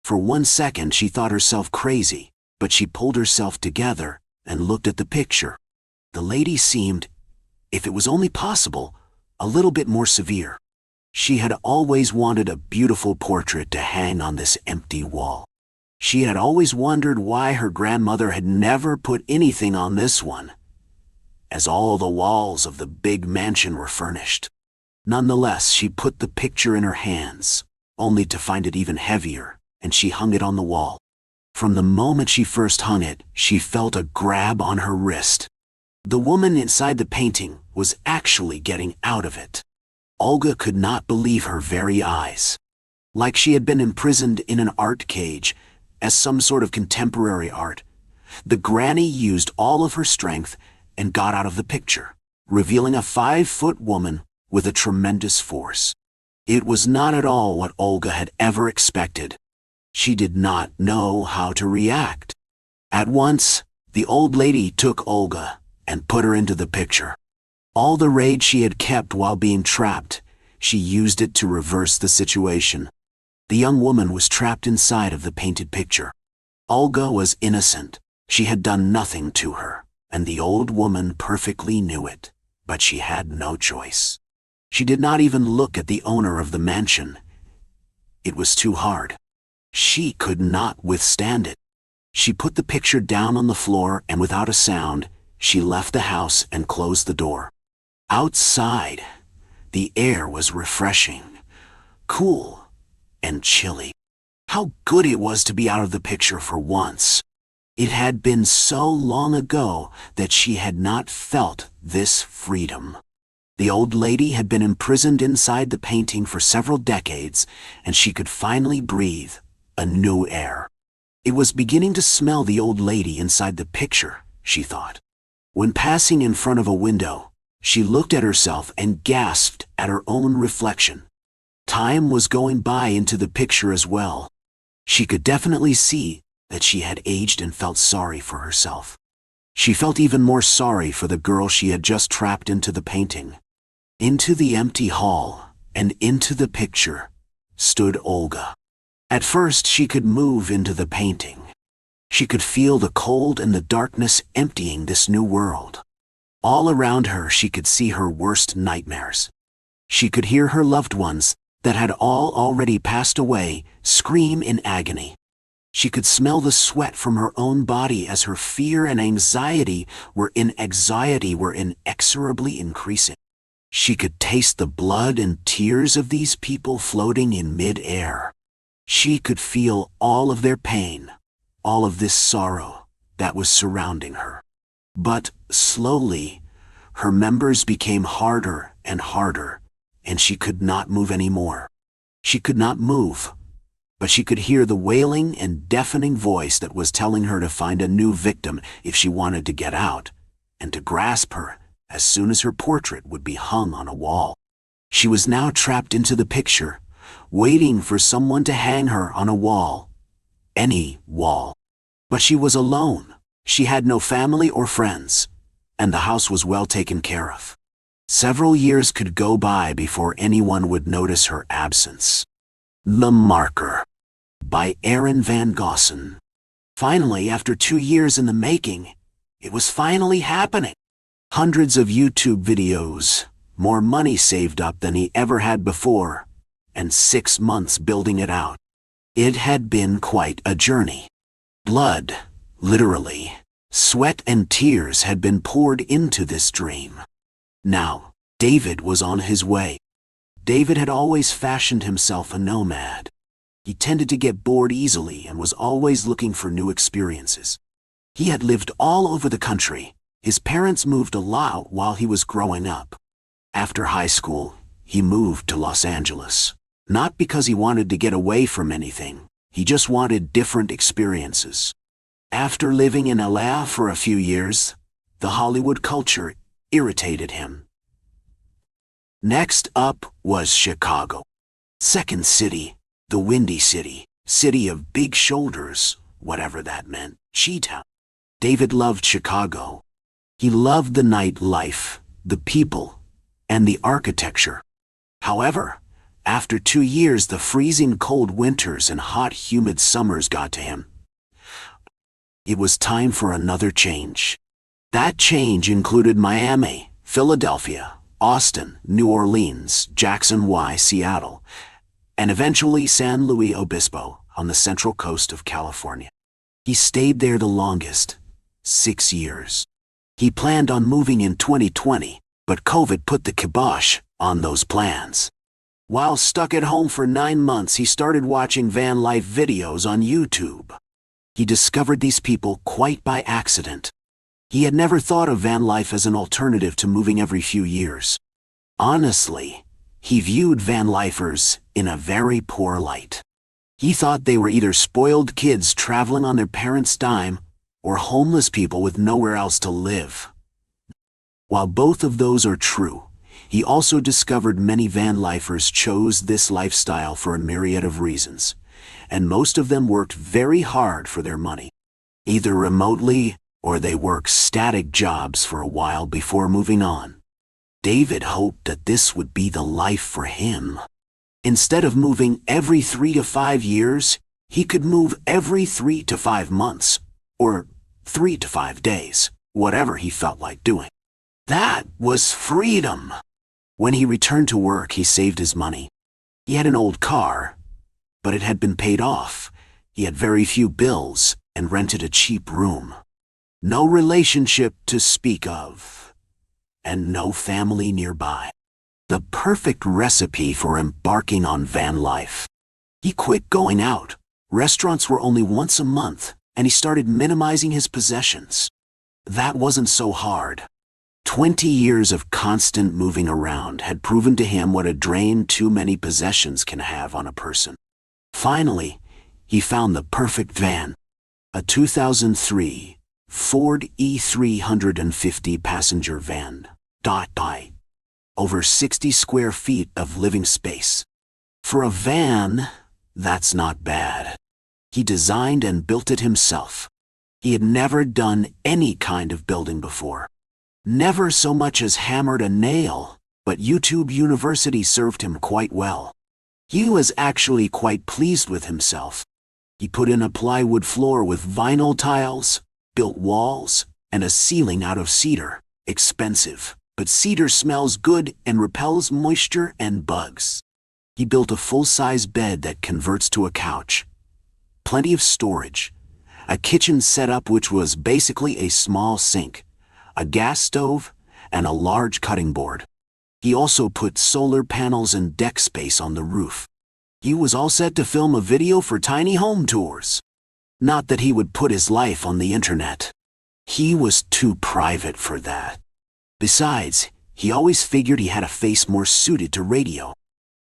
Speaker 1: For 1 second she thought herself crazy, but she pulled herself together and looked at the picture. The lady seemed, if it was only possible, a little bit more severe. She had always wanted a beautiful portrait to hang on this empty wall. She had always wondered why her grandmother had never put anything on this one, as all the walls of the big mansion were furnished. Nonetheless, she put the picture in her hands, only to find it even heavier, and she hung it on the wall. From the moment she first hung it, she felt a grab on her wrist. The woman inside the painting was actually getting out of it. Olga could not believe her very eyes. Like she had been imprisoned in an art cage, as some sort of contemporary art, the granny used all of her strength and got out of the picture, revealing a 5-foot woman with a tremendous force. It was not at all what Olga had ever expected. She did not know how to react. At once, the old lady took Olga and put her into the picture. All the rage she had kept while being trapped, she used it to reverse the situation. The young woman was trapped inside of the painted picture. Olga was innocent. She had done nothing to her, and the old woman perfectly knew it, but she had no choice. She did not even look at the owner of the mansion. It was too hard. She could not withstand it. She put the picture down on the floor and without a sound, she left the house and closed the door. Outside, the air was refreshing, cool, and chilly. How good it was to be out of the picture for once. It had been so long ago that she had not felt this freedom. The old lady had been imprisoned inside the painting for several decades, and she could finally breathe a new air. It was beginning to smell the old lady inside the picture, she thought. When passing in front of a window, she looked at herself and gasped at her own reflection. Time was going by into the picture as well. She could definitely see that she had aged and felt sorry for herself. She felt even more sorry for the girl she had just trapped into the painting. Into the empty hall and into the picture stood Olga. At first she could move into the painting. She could feel the cold and the darkness emptying this new world. All around her she could see her worst nightmares. She could hear her loved ones that had all already passed away scream in agony. She could smell the sweat from her own body as her fear and anxiety were inexorably increasing. She could taste the blood and tears of these people floating in mid-air. She could feel all of their pain, all of this sorrow that was surrounding her. But slowly, her members became harder and harder, and she could not move anymore. She could not move, but she could hear the wailing and deafening voice that was telling her to find a new victim if she wanted to get out, and to grasp her as soon as her portrait would be hung on a wall. She was now trapped into the picture, waiting for someone to hang her on a wall. Any wall. But she was alone. She had no family or friends, and the house was well taken care of. Several years could go by before anyone would notice her absence. The Marker by Aaron Van Gossen. Finally, after 2 years in the making, it was finally happening. Hundreds of YouTube videos, more money saved up than he ever had before, and 6 months building it out. It had been quite a journey. Blood, literally, sweat and tears had been poured into this dream. Now, David was on his way. David had always fashioned himself a nomad. He tended to get bored easily and was always looking for new experiences. He had lived all over the country. His parents moved a lot while he was growing up. After high school, he moved to Los Angeles. Not because he wanted to get away from anything, he just wanted different experiences. After living in LA for a few years, the Hollywood culture irritated him. Next up was Chicago. Second city, the Windy City, city of big shoulders, whatever that meant, Chi-town. David loved Chicago. He loved the nightlife, the people, and the architecture. However, after 2 years, the freezing cold winters and hot humid summers got to him. It was time for another change. That change included Miami, Philadelphia, Austin, New Orleans, Jackson, Seattle, and eventually San Luis Obispo on the central coast of California. He stayed there the longest, 6 years. He planned on moving in 2020, but COVID put the kibosh on those plans. While stuck at home for 9 months, he started watching van life videos on YouTube. He discovered these people quite by accident. He had never thought of van life as an alternative to moving every few years. Honestly, he viewed van lifers in a very poor light. He thought they were either spoiled kids traveling on their parents' dime or homeless people with nowhere else to live. While both of those are true, he also discovered many van lifers chose this lifestyle for a myriad of reasons, and most of them worked very hard for their money, either remotely or they worked static jobs for a while before moving on. David hoped that this would be the life for him. Instead of moving every 3 to 5 years, he could move every 3 to 5 months, or 3 to 5 days, whatever he felt like doing. That was freedom. When he returned to work, he saved his money. He had an old car, but it had been paid off. He had very few bills, and rented a cheap room. No relationship to speak of, and no family nearby. The perfect recipe for embarking on van life. He quit going out. Restaurants were only once a month, and he started minimizing his possessions. That wasn't so hard. 20 years of constant moving around had proven to him what a drain too many possessions can have on a person. Finally, he found the perfect van. A 2003 Ford E350 passenger van. Over 60 square feet of living space. For a van, that's not bad. He designed and built it himself. He had never done any kind of building before. Never so much as hammered a nail, but YouTube University served him quite well. He was actually quite pleased with himself. He put in a plywood floor with vinyl tiles, built walls, and a ceiling out of cedar. Expensive, but cedar smells good and repels moisture and bugs. He built a full-size bed that converts to a couch. Plenty of storage. A kitchen setup which was basically a small sink, a gas stove, and a large cutting board. He also put solar panels and deck space on the roof. He was all set to film a video for tiny home tours. Not that he would put his life on the internet. He was too private for that. Besides, he always figured he had a face more suited to radio.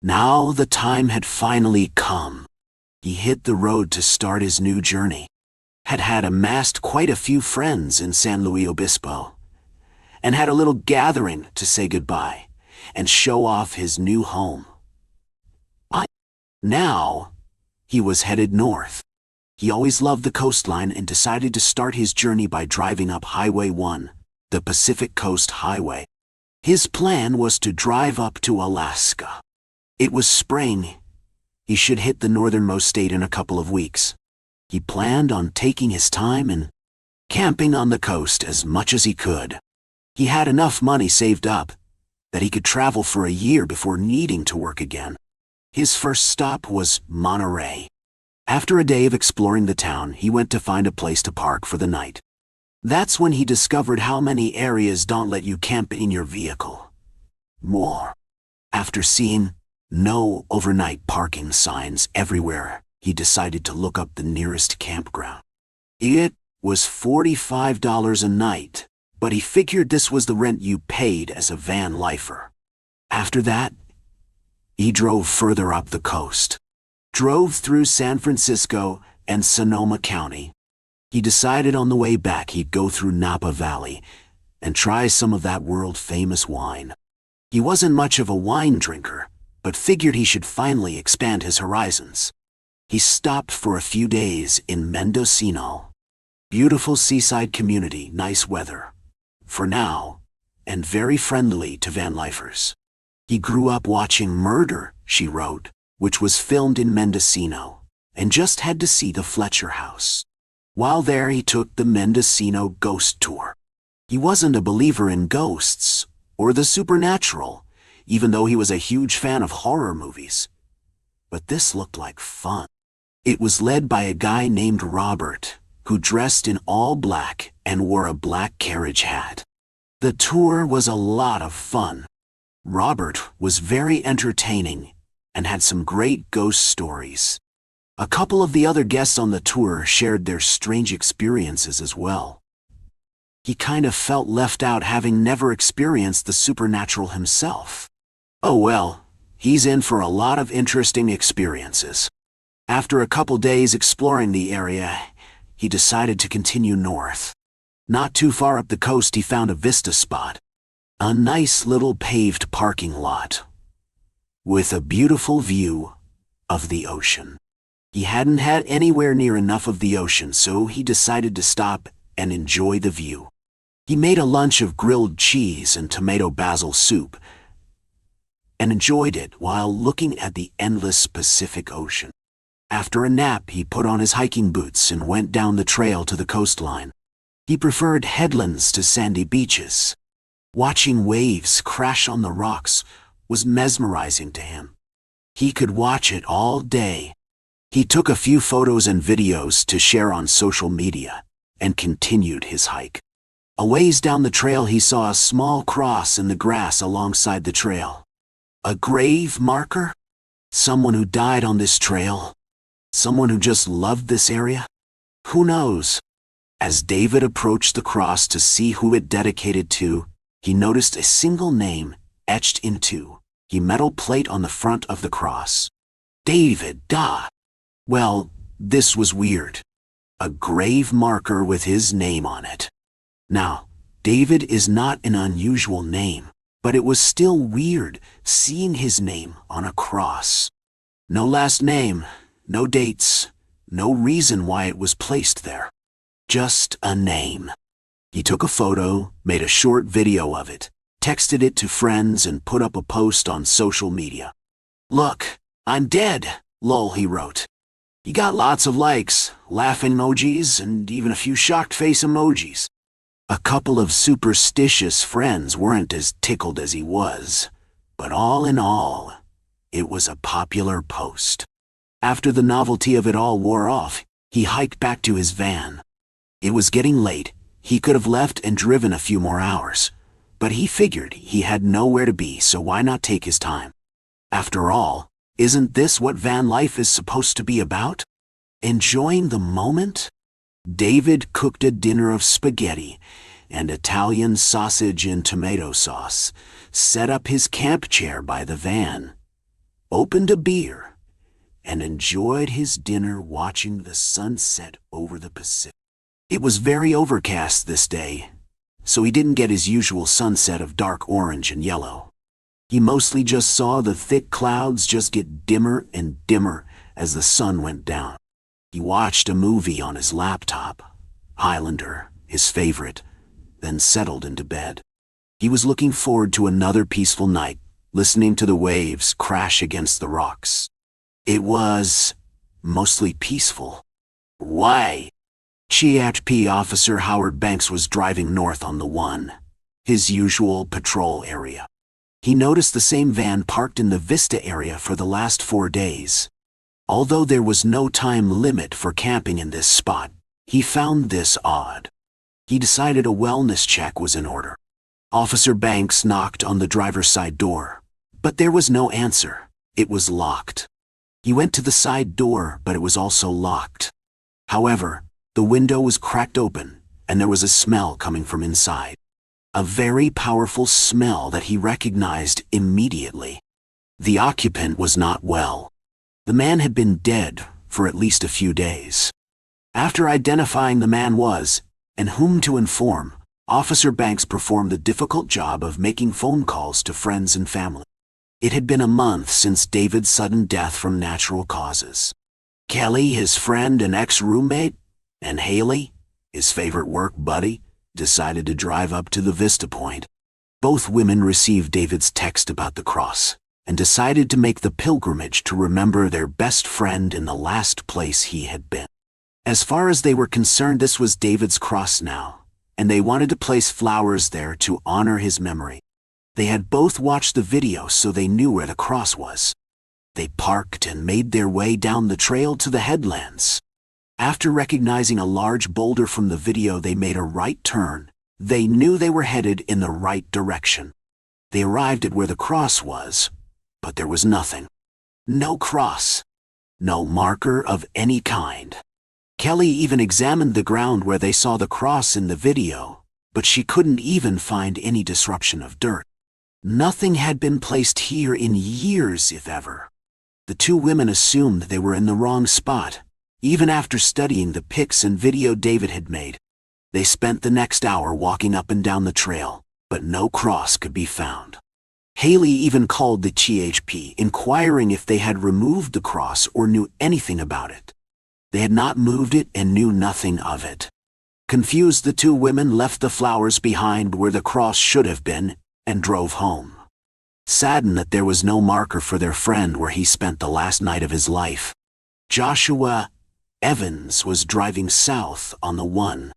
Speaker 1: Now the time had finally come. He hit the road to start his new journey. Had amassed quite a few friends in San Luis Obispo, and had a little gathering to say goodbye and show off his new home. Now, he was headed north. He always loved the coastline and decided to start his journey by driving up Highway 1, the Pacific Coast Highway. His plan was to drive up to Alaska. It was spring. He should hit the northernmost state in a couple of weeks. He planned on taking his time and camping on the coast as much as he could. He had enough money saved up that he could travel for a year before needing to work again. His first stop was Monterey. After a day of exploring the town, he went to find a place to park for the night. That's when he discovered how many areas don't let you camp in your vehicle. More. After seeing no overnight parking signs everywhere, he decided to look up the nearest campground. It was $45 a night, but he figured this was the rent you paid as a van lifer. After that, he drove further up the coast. Drove through San Francisco and Sonoma County. He decided on the way back he'd go through Napa Valley and try some of that world-famous wine. He wasn't much of a wine drinker, but figured he should finally expand his horizons. He stopped for a few days in Mendocino. Beautiful seaside community, nice weather. For now, and very friendly to van lifers. He grew up watching Murder, She Wrote, which was filmed in Mendocino, and just had to see the Fletcher house. While there, he took the Mendocino ghost tour. He wasn't a believer in ghosts or the supernatural, even though he was a huge fan of horror movies. But this looked like fun. It was led by a guy named Robert, who dressed in all black and wore a black carriage hat. The tour was a lot of fun. Robert was very entertaining and had some great ghost stories. A couple of the other guests on the tour shared their strange experiences as well. He kind of felt left out, having never experienced the supernatural himself. Oh well, he's in for a lot of interesting experiences. After a couple days exploring the area, he decided to continue north. Not too far up the coast, he found a vista spot. A nice little paved parking lot with a beautiful view of the ocean. He hadn't had anywhere near enough of the ocean, so he decided to stop and enjoy the view. He made a lunch of grilled cheese and tomato basil soup and enjoyed it while looking at the endless Pacific Ocean. After a nap, he put on his hiking boots and went down the trail to the coastline. He preferred headlands to sandy beaches. Watching waves crash on the rocks was mesmerizing to him. He could watch it all day. He took a few photos and videos to share on social media and continued his hike. A ways down the trail he saw a small cross in the grass alongside the trail. A grave marker? Someone who died on this trail? Someone who just loved this area? Who knows? As David approached the cross to see who it dedicated to, he noticed a single name etched into the metal plate on the front of the cross. David, duh. Well, this was weird. A grave marker with his name on it. Now, David is not an unusual name, but it was still weird seeing his name on a cross. No last name, no dates, no reason why it was placed there. Just a name. He took a photo, made a short video of it, texted it to friends and put up a post on social media. "Look, I'm dead, lol," he wrote. He got lots of likes, laughing emojis, and even a few shocked face emojis. A couple of superstitious friends weren't as tickled as he was, but all in all, it was a popular post. After the novelty of it all wore off, he hiked back to his van. It was getting late. He could have left and driven a few more hours, but he figured he had nowhere to be, so why not take his time? After all, isn't this what van life is supposed to be about? Enjoying the moment? David cooked a dinner of spaghetti and Italian sausage and tomato sauce, set up his camp chair by the van, opened a beer, and enjoyed his dinner watching the sunset over the Pacific. It was very overcast this day, so he didn't get his usual sunset of dark orange and yellow. He mostly just saw the thick clouds just get dimmer and dimmer as the sun went down. He watched a movie on his laptop, Highlander, his favorite, then settled into bed. He was looking forward to another peaceful night, listening to the waves crash against the rocks. It was mostly peaceful. Why? CHP Officer Howard Banks was driving north on the 1, his usual patrol area. He noticed the same van parked in the Vista area for the last 4 days. Although there was no time limit for camping in this spot, he found this odd. He decided a wellness check was in order. Officer Banks knocked on the driver's side door, but there was no answer. It was locked. He went to the side door, but it was also locked. However, the window was cracked open, and there was a smell coming from inside. A very powerful smell that he recognized immediately. The occupant was not well. The man had been dead for at least a few days. After identifying the man was, and whom to inform, Officer Banks performed the difficult job of making phone calls to friends and family. It had been a month since David's sudden death from natural causes. Kelly, his friend and ex-roommate, and Haley, his favorite work buddy, decided to drive up to the Vista Point. Both women received David's text about the cross and decided to make the pilgrimage to remember their best friend in the last place he had been. As far as they were concerned, this was David's cross now, and they wanted to place flowers there to honor his memory. They had both watched the video, so they knew where the cross was. They parked and made their way down the trail to the headlands. After recognizing a large boulder from the video, they made a right turn. They knew they were headed in the right direction. They arrived at where the cross was, but there was nothing. No cross. No marker of any kind. Kelly even examined the ground where they saw the cross in the video, but she couldn't even find any disruption of dirt. Nothing had been placed here in years, if ever. The two women assumed they were in the wrong spot, even after studying the pics and video David had made. They spent the next hour walking up and down the trail, but no cross could be found. Haley even called the CHP, inquiring if they had removed the cross or knew anything about it. They had not moved it and knew nothing of it. Confused, the two women left the flowers behind where the cross should have been and drove home. Saddened that there was no marker for their friend where he spent the last night of his life. Joshua Evans was driving south on the 1.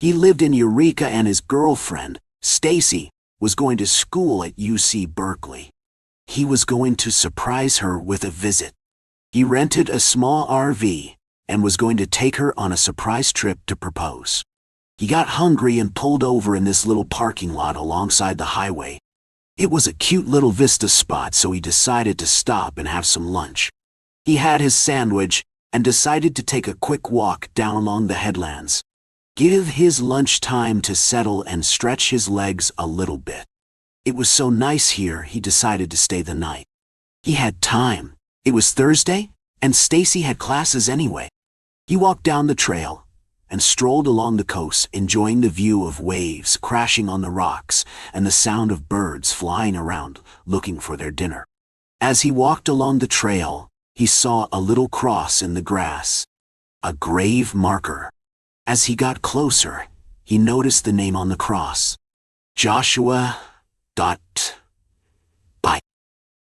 Speaker 1: He lived in Eureka and his girlfriend, Stacy, was going to school at UC Berkeley. He was going to surprise her with a visit. He rented a small RV and was going to take her on a surprise trip to propose. He got hungry and pulled over in this little parking lot alongside the highway. It was a cute little vista spot, so he decided to stop and have some lunch. He had his sandwich and decided to take a quick walk down along the headlands. Give his lunch time to settle and stretch his legs a little bit. It was so nice here, he decided to stay the night. He had time. It was Thursday, and Stacy had classes anyway. He walked down the trail and strolled along the coast, enjoying the view of waves crashing on the rocks and the sound of birds flying around looking for their dinner. As he walked along the trail, he saw a little cross in the grass, a grave marker. As he got closer, he noticed the name on the cross. Joshua.